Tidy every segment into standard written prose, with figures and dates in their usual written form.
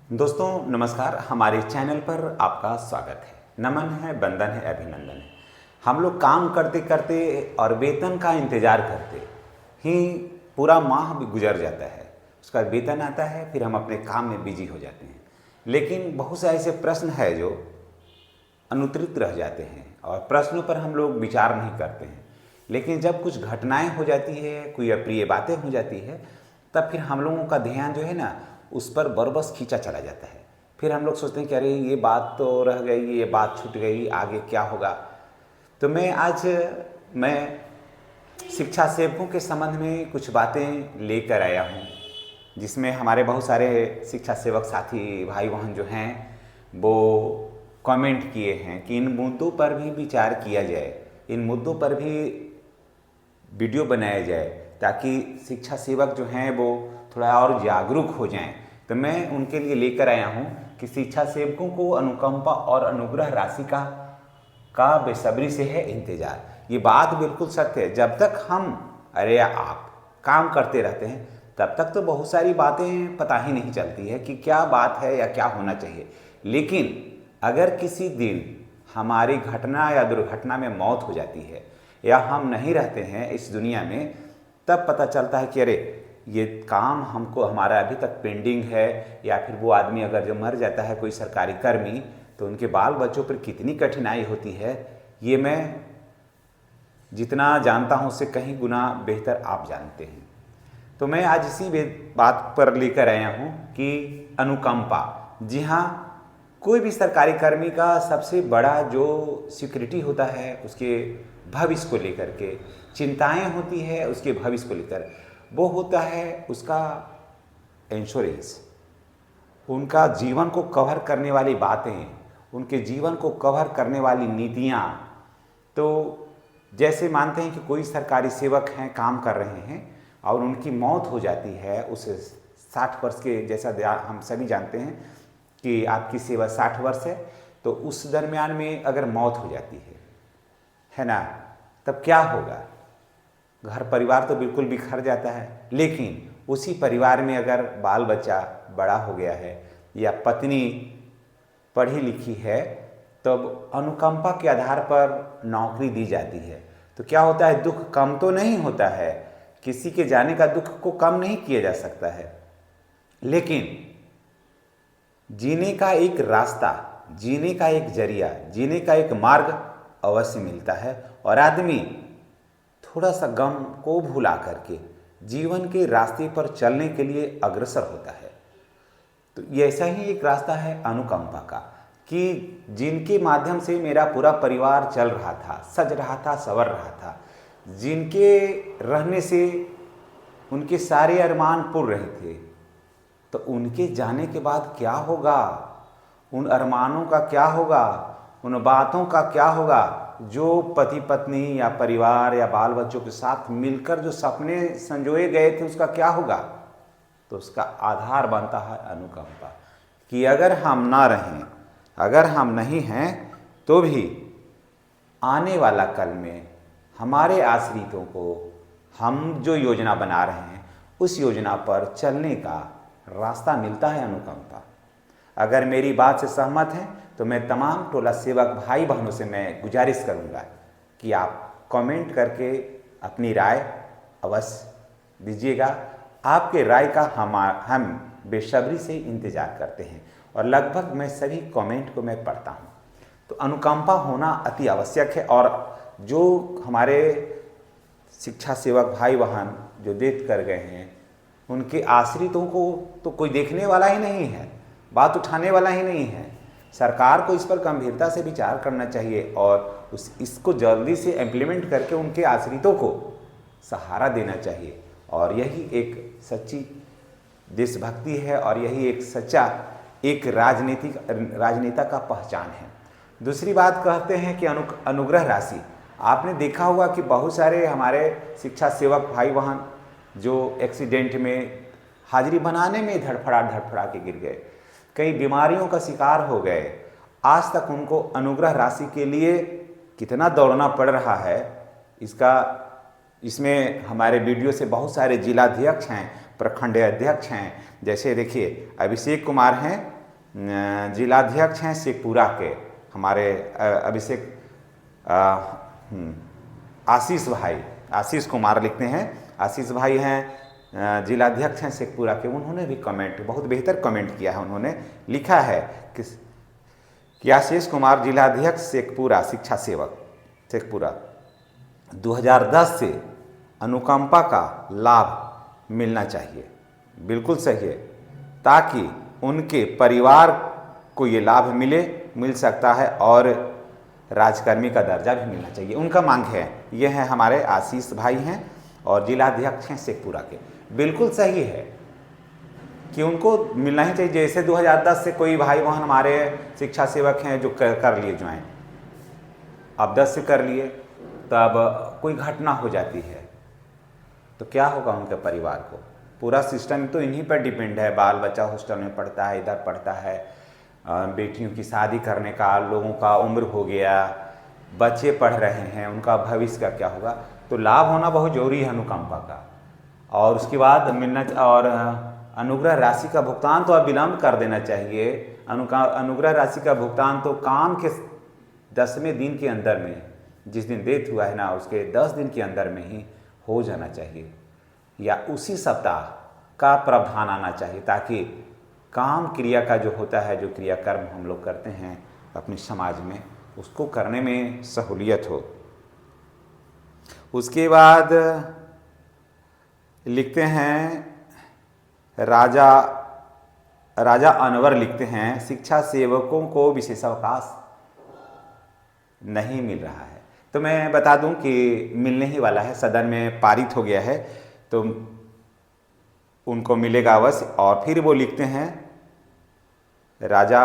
दोस्तों नमस्कार। हमारे चैनल पर आपका स्वागत है। नमन है, वंदन है, अभिनंदन है। हम लोग काम करते करते और वेतन का इंतज़ार करते ही पूरा माह भी गुजर जाता है। उसका वेतन आता है, फिर हम अपने काम में बिजी हो जाते हैं। लेकिन बहुत से ऐसे प्रश्न है जो अनुत्तरित रह जाते हैं और प्रश्नों पर हम लोग विचार नहीं करते हैं। लेकिन जब कुछ घटनाएं हो जाती है, कोई अप्रिय बातें हो जाती है, तब फिर हम लोगों का ध्यान जो है ना उस पर बरबस खींचा चला जाता है। फिर हम लोग सोचते हैं कि अरे ये बात तो रह गई, ये बात छूट गई, आगे क्या होगा। तो मैं शिक्षा सेवकों के संबंध में कुछ बातें लेकर आया हूँ, जिसमें हमारे बहुत सारे शिक्षा सेवक साथी भाई बहन जो हैं वो कमेंट किए हैं कि इन मुद्दों पर भी विचार किया जाए, इन मुद्दों पर भी वीडियो बनाया जाए, ताकि शिक्षा सेवक जो हैं वो थोड़ा और जागरूक हो जाएं। तो मैं उनके लिए लेकर आया हूं कि शिक्षा सेवकों को अनुकंपा और अनुग्रह राशि का बेसब्री से है इंतजार। ये बात बिल्कुल सत्य है। जब तक हम अरे आप काम करते रहते हैं तब तक तो बहुत सारी बातें पता ही नहीं चलती है कि क्या बात है या क्या होना चाहिए। लेकिन अगर किसी दिन हमारी घटना या दुर्घटना में मौत हो जाती है या हम नहीं रहते हैं इस दुनिया में, तब पता चलता है कि अरे ये काम हमको हमारा अभी तक पेंडिंग है। या फिर वो आदमी अगर जो मर जाता है, कोई सरकारी कर्मी, तो उनके बाल बच्चों पर कितनी कठिनाई होती है, ये मैं जितना जानता हूँ उससे कहीं गुना बेहतर आप जानते हैं। तो मैं आज इसी बात पर लेकर आया हूँ कि अनुकंपा। जी हाँ, कोई भी सरकारी कर्मी का सबसे बड़ा जो सिक्योरिटी होता है उसके भविष्य को लेकर के चिंताएं होती है, उसके भविष्य को लेकर वो होता है उसका इंश्योरेंस। उनका जीवन को कवर करने वाली बातें, उनके जीवन को कवर करने वाली नीतियाँ। तो जैसे मानते हैं कि कोई सरकारी सेवक हैं, काम कर रहे हैं और उनकी मौत हो जाती है उस 60 वर्ष के, जैसा हम सभी जानते हैं कि आपकी सेवा 60 वर्ष है, तो उस दरमियान में अगर मौत हो जाती है ना, तब क्या होगा। घर परिवार तो बिल्कुल बिखर जाता है। लेकिन उसी परिवार में अगर बाल बच्चा बड़ा हो गया है या पत्नी पढ़ी लिखी है, तब अनुकंपा के आधार पर नौकरी दी जाती है। तो क्या होता है, दुख कम तो नहीं होता है, किसी के जाने का दुख को कम नहीं किया जा सकता है, लेकिन जीने का एक रास्ता, जीने का एक जरिया, जीने का एक मार्ग अवश्य मिलता है और आदमी थोड़ा सा गम को भुला करके जीवन के रास्ते पर चलने के लिए अग्रसर होता है। तो ये ऐसा ही एक रास्ता है अनुकंपा का, कि जिनके माध्यम से मेरा पूरा परिवार चल रहा था, सज रहा था, संवर रहा था, जिनके रहने से उनके सारे अरमान पूर्ण रहे थे, तो उनके जाने के बाद क्या होगा, उन अरमानों का क्या होगा, उन बातों का क्या होगा जो पति पत्नी या परिवार या बाल बच्चों के साथ मिलकर जो सपने संजोए गए थे, उसका क्या होगा। तो उसका आधार बनता है अनुकंपा, कि अगर हम ना रहें, अगर हम नहीं हैं, तो भी आने वाला कल में हमारे आश्रितों को हम जो योजना बना रहे हैं उस योजना पर चलने का रास्ता मिलता है अनुकंपा। अगर मेरी बात से सहमत हैं तो मैं तमाम टोला सेवक भाई बहनों से मैं गुजारिश करूंगा कि आप कमेंट करके अपनी राय अवश्य दीजिएगा। आपके राय का हम बेसब्री से इंतज़ार करते हैं और लगभग मैं सभी कमेंट को मैं पढ़ता हूं। तो अनुकंपा होना अति आवश्यक है। और जो हमारे शिक्षा सेवक भाई बहन जो देख कर गए हैं, उनके आश्रितों को तो कोई देखने वाला ही नहीं है, बात उठाने वाला ही नहीं है। सरकार को इस पर गंभीरता से विचार करना चाहिए और इसको जल्दी से इम्प्लीमेंट करके उनके आश्रितों को सहारा देना चाहिए। और यही एक सच्ची देशभक्ति है और यही एक सच्चा एक राजनेता का पहचान है। दूसरी बात कहते हैं कि अनुग्रह राशि। आपने देखा होगा कि बहुत सारे हमारे शिक्षा सेवक भाई बहन जो एक्सीडेंट में हाजिरी बनाने में धड़फड़ा के गिर गए, कई बीमारियों का शिकार हो गए, आज तक उनको अनुग्रह राशि के लिए कितना दौड़ना पड़ रहा है। इसमें हमारे वीडियो से बहुत सारे जिलाध्यक्ष हैं, प्रखंड अध्यक्ष हैं। जैसे देखिए अभिषेक कुमार हैं, जिलाध्यक्ष हैं शेखपुरा के हमारे अभिषेक आशीष भाई, आशीष कुमार लिखते हैं, आशीष भाई हैं जिलाध्यक्ष हैं शेखपुरा के। उन्होंने भी कमेंट, बहुत बेहतर कमेंट किया है। उन्होंने लिखा है कि आशीष कुमार जिलाध्यक्ष शेखपुरा, शिक्षा सेवक शेखपुरा, 2010 से अनुकंपा का लाभ मिलना चाहिए। बिल्कुल सही है, ताकि उनके परिवार को ये लाभ मिल सकता है और राजकर्मी का दर्जा भी मिलना चाहिए, उनका मांग है। ये हैं हमारे आशीष भाई हैं और जिलाध्यक्ष हैं शेखपुरा के। बिल्कुल सही है कि उनको मिलना ही चाहिए। जैसे 2010 से कोई भाई बहन हमारे शिक्षा सेवक हैं जो कर लिए ज्वाइन, अब 10 से कर लिए, तब कोई घटना हो जाती है तो क्या होगा उनके परिवार को? पूरा सिस्टम तो इन्हीं पर डिपेंड है। बाल बच्चा हॉस्टल में पढ़ता है, इधर पढ़ता है, बेटियों की शादी करने का, लोगों का उम्र हो गया, बच्चे पढ़ रहे हैं, उनका भविष्य का क्या होगा? तो लाभ होना बहुत जरूरी है अनुकंपा का। और उसके बाद मिलना, और अनुग्रह राशि का भुगतान तो अब विलम्ब कर देना चाहिए। अनुग्रह राशि का भुगतान तो काम के 10वें दिन के अंदर में, जिस दिन डेथ हुआ है ना, उसके 10 दिन के अंदर में ही हो जाना चाहिए, या उसी सप्ताह का प्रावधान आना चाहिए, ताकि काम क्रिया का जो होता है, जो क्रियाकर्म हम लोग करते हैं अपने समाज में, उसको करने में सहूलियत हो। उसके बाद लिखते हैं राजा अनवर लिखते हैं, शिक्षा सेवकों को विशेषावकाश नहीं मिल रहा है। तो मैं बता दूं कि मिलने ही वाला है, सदन में पारित हो गया है, तो उनको मिलेगा अवश्य। और फिर वो लिखते हैं, राजा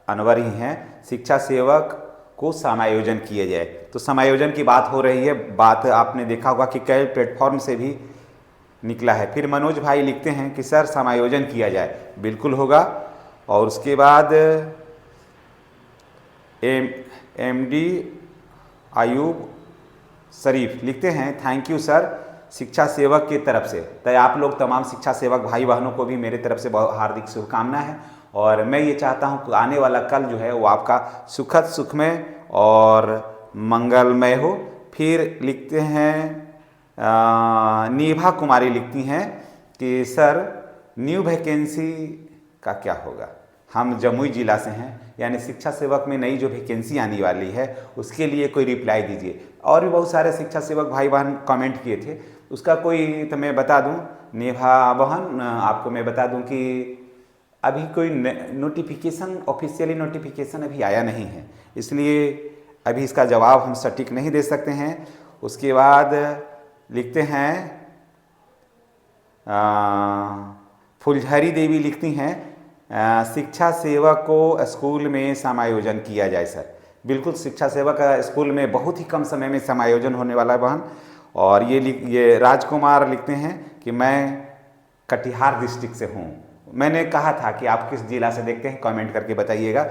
अनवर ही हैं, शिक्षा सेवक को समायोजन किए जाए। तो समायोजन की बात हो रही है, बात आपने देखा होगा कि कई प्लेटफॉर्म से भी निकला है। फिर मनोज भाई लिखते हैं कि सर समायोजन किया जाए, बिल्कुल होगा। और उसके बाद एमडी आयूब शरीफ लिखते हैं, थैंक यू सर शिक्षा सेवक की तरफ से। तो आप लोग तमाम शिक्षा सेवक भाई बहनों को भी मेरे तरफ से बहुत हार्दिक शुभकामनाएं हैं। और मैं ये चाहता हूं कि आने वाला कल जो है वो आपका सुखद, सुखमय और मंगलमय हो। फिर लिखते हैं नीभा कुमारी लिखती हैं कि सर न्यू वैकेंसी का क्या होगा? हम जमुई जिला से हैं, यानी शिक्षा सेवक में नई जो वैकेंसी आने वाली है उसके लिए कोई रिप्लाई दीजिए। और भी बहुत सारे शिक्षा सेवक भाई बहन कमेंट किए थे, उसका कोई तो मैं बता दूं, नेभा बहन आपको मैं बता दूं कि अभी कोई नोटिफिकेशन, ऑफिशियली नोटिफिकेशन अभी आया नहीं है, इसलिए अभी इसका जवाब हम सटीक नहीं दे सकते हैं। उसके बाद लिखते हैं फुलझरी देवी लिखती हैं, शिक्षा सेवक को स्कूल में समायोजन किया जाए सर। बिल्कुल, शिक्षा सेवक स्कूल में बहुत ही कम समय में समायोजन होने वाला है बहन। और ये राजकुमार लिखते हैं कि मैं कटिहार डिस्ट्रिक्ट से हूँ। मैंने कहा था कि आप किस जिला से देखते हैं, कमेंट करके बताइएगा।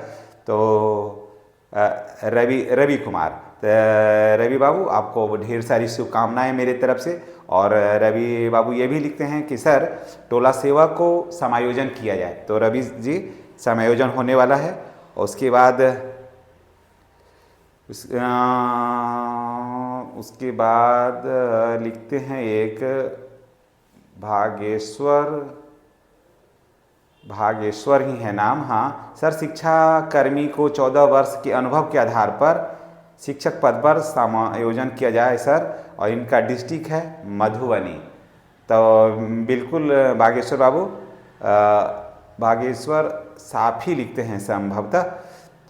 तो रवि कुमार, रवि बाबू आपको ढेर सारी शुभकामनाएं मेरे तरफ से। और रवि बाबू ये भी लिखते हैं कि सर टोला सेवा को समायोजन किया जाए। तो रवि जी समायोजन होने वाला है। उसके बाद लिखते हैं एक भागेश्वर ही है नाम, हाँ सर शिक्षा कर्मी को 14 वर्ष के अनुभव के आधार पर शिक्षक पद पर समायोजन किया जाए सर। और इनका डिस्ट्रिक्ट है मधुबनी। तो बिल्कुल भागेश्वर बाबू, भागेश्वर साफी लिखते हैं संभवतः,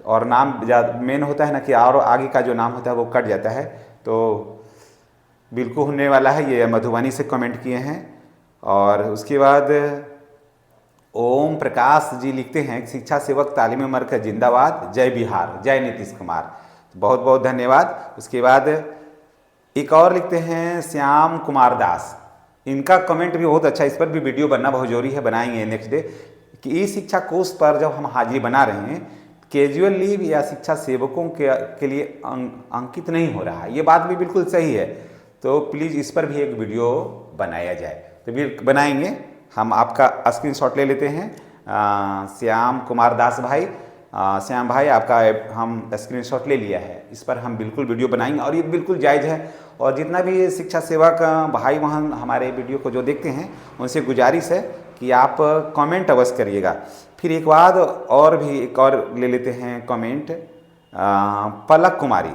और नाम मेन होता है ना कि और आगे का जो नाम होता है वो कट जाता है। तो बिल्कुल होने वाला है, ये मधुबनी से कमेंट किए हैं। और उसके बाद ओम प्रकाश जी लिखते हैं, शिक्षा सेवक तालीमी मरकज जिंदाबाद, जय बिहार, जय नीतीश कुमार। बहुत बहुत धन्यवाद। उसके बाद एक और लिखते हैं श्याम कुमार दास, इनका कमेंट भी बहुत अच्छा, इस पर भी वीडियो बनना बहुत जरूरी है, बनाएंगे नेक्स्ट डे। कि ई शिक्षा कोर्स पर जब हम हाजिरी बना रहे हैं, कैजुअल लीव या शिक्षा सेवकों के लिए अंकित नहीं हो रहा है, ये बात भी बिल्कुल सही है। तो प्लीज़ इस पर भी एक वीडियो बनाया जाए, तो फिर बनाएंगे। हम आपका स्क्रीनशॉट ले लेते हैं श्याम कुमार दास भाई, श्याम भाई आपका हम स्क्रीनशॉट ले लिया है, इस पर हम बिल्कुल वीडियो बनाएंगे और ये बिल्कुल जायज़ है। और जितना भी शिक्षा सेवक भाई बहन हमारे वीडियो को जो देखते हैं उनसे गुजारिश है कि आप कमेंट अवश्य करिएगा। फिर एक बाद और भी एक और ले लेते हैं कमेंट। पलक कुमारी,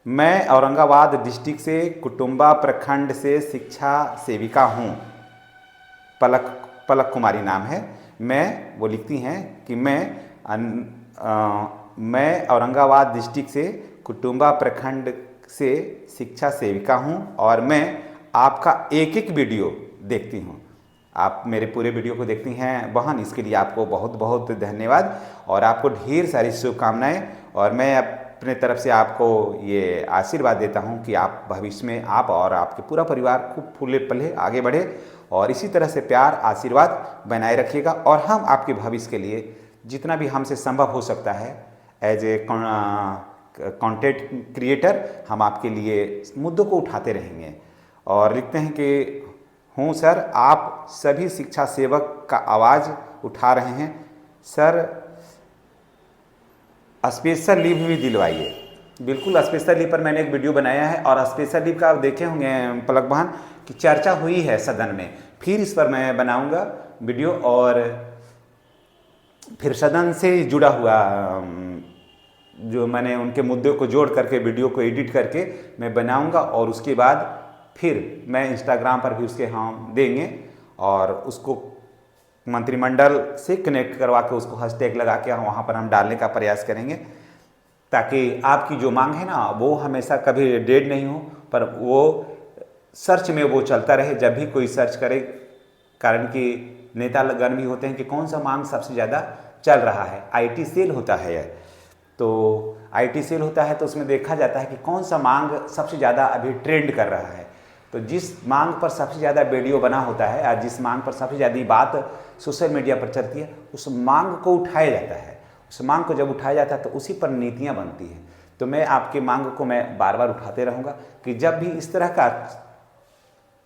मैं औरंगाबाद डिस्ट्रिक्ट से कुटुंबा प्रखंड से शिक्षा सेविका हूँ। पलक कुमारी नाम है। वो लिखती हैं कि मैं औरंगाबाद डिस्ट्रिक्ट से कुटुंबा प्रखंड से शिक्षा सेविका हूँ और मैं आपका एक एक वीडियो देखती हूँ। आप मेरे पूरे वीडियो को देखती हैं बहन, इसके लिए आपको बहुत बहुत धन्यवाद और आपको ढेर सारी शुभकामनाएं। और मैं अपने तरफ से आपको ये आशीर्वाद देता हूँ कि आप भविष्य में आप और आपके पूरा परिवार खूब फूले फले आगे बढ़े और इसी तरह से प्यार आशीर्वाद बनाए रखिएगा। और हम आपके भविष्य के लिए जितना भी हमसे संभव हो सकता है एज ए कंटेंट क्रिएटर हम आपके लिए मुद्दों को उठाते रहेंगे। और लिखते हैं कि हूँ सर, आप सभी शिक्षा सेवक का आवाज़ उठा रहे हैं सर, स्पेशल लीव भी दिलवाइए। बिल्कुल, स्पेशल लीव पर मैंने एक वीडियो बनाया है और स्पेशल लीव का आप देखे होंगे पलक बहन की चर्चा हुई है सदन में, फिर इस पर मैं बनाऊंगा वीडियो और फिर सदन से जुड़ा हुआ जो मैंने उनके मुद्दों को जोड़ करके वीडियो को एडिट करके मैं बनाऊंगा और उसके बाद फिर मैं इंस्टाग्राम पर भी उसके हम देंगे और उसको मंत्रिमंडल से कनेक्ट करवा के उसको हैशटैग लगा के वहाँ पर हम डालने का प्रयास करेंगे ताकि आपकी जो मांग है ना वो हमेशा कभी डेड नहीं हो, पर वो सर्च में वो चलता रहे जब भी कोई सर्च करे। कारण कि नेतागण भी होते हैं कि कौन सा मांग सबसे ज़्यादा चल रहा है। आईटी सेल होता है यह, तो आईटी सेल होता है तो उसमें देखा जाता है कि कौन सा मांग सबसे ज़्यादा अभी ट्रेंड कर रहा है। तो जिस मांग पर सबसे ज़्यादा वीडियो बना होता है या जिस मांग पर सबसे ज़्यादा बात सोशल मीडिया पर चलती है उस मांग को उठाया जाता है। उस मांग को जब उठाया जाता है तो उसी पर नीतियाँ बनती हैं। तो मैं आपकी मांग को मैं बार बार उठाते रहूँगा कि जब भी इस तरह का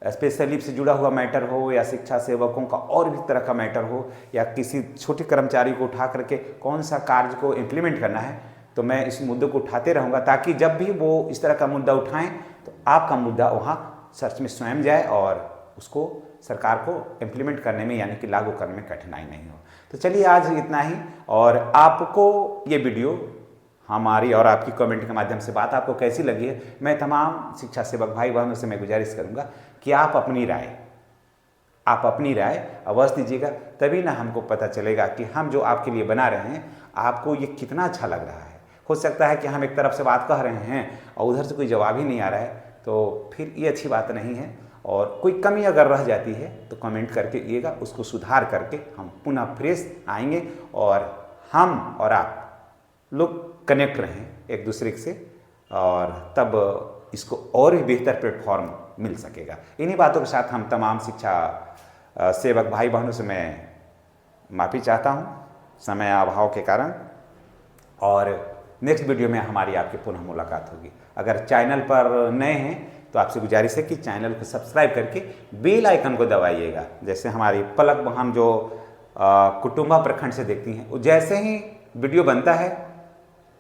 स्पेशल लीव से जुड़ा हुआ मैटर हो या शिक्षा सेवकों का और भी तरह का मैटर हो या किसी छोटे कर्मचारी को उठा करके कौन सा कार्य को इम्प्लीमेंट करना है, तो मैं इस मुद्दे को उठाते रहूँगा ताकि जब भी वो इस तरह का मुद्दा उठाएं तो आपका मुद्दा वहाँ सर्च में स्वयं जाए और उसको सरकार को इम्प्लीमेंट करने में यानी कि लागू करने में कठिनाई नहीं हो। तो चलिए आज इतना ही। और आपको ये वीडियो हमारी और आपकी कमेंट के माध्यम से बात आपको कैसी लगी है, मैं तमाम शिक्षा सेवक भाई बहनों से मैं गुजारिश करूँगा कि आप अपनी राय अवश्य दीजिएगा, तभी ना हमको पता चलेगा कि हम जो आपके लिए बना रहे हैं आपको ये कितना अच्छा लग रहा है। हो सकता है कि हम एक तरफ से बात कह रहे हैं और उधर से कोई जवाब ही नहीं आ रहा है, तो फिर ये अच्छी बात नहीं है। और कोई कमी अगर रह जाती है तो कमेंट करके दिएगा, उसको सुधार करके हम पुनः फ्रेश आएंगे और हम और आप लोग कनेक्ट रहें एक दूसरे से और तब इसको और भी बेहतर प्लेटफॉर्म मिल सकेगा। इन्हीं बातों के साथ हम तमाम शिक्षा सेवक भाई बहनों से मैं माफ़ी चाहता हूँ समय अभाव के कारण। और नेक्स्ट वीडियो में हमारी आपकी पुनः मुलाकात होगी। अगर चैनल पर नए हैं तो आपसे गुजारिश है कि चैनल को सब्सक्राइब करके बेल आइकन को दबाइएगा। जैसे हमारी पलक बहन जो कुटुंबा प्रखंड से देखती हैं, जैसे ही वीडियो बनता है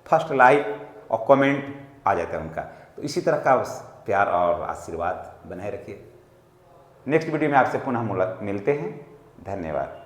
फर्स्ट लाइक और कमेंट आ जाता है उनका। तो इसी तरह का प्यार और आशीर्वाद बनाए रखिए। नेक्स्ट वीडियो में आपसे पुनः मिलते हैं। धन्यवाद।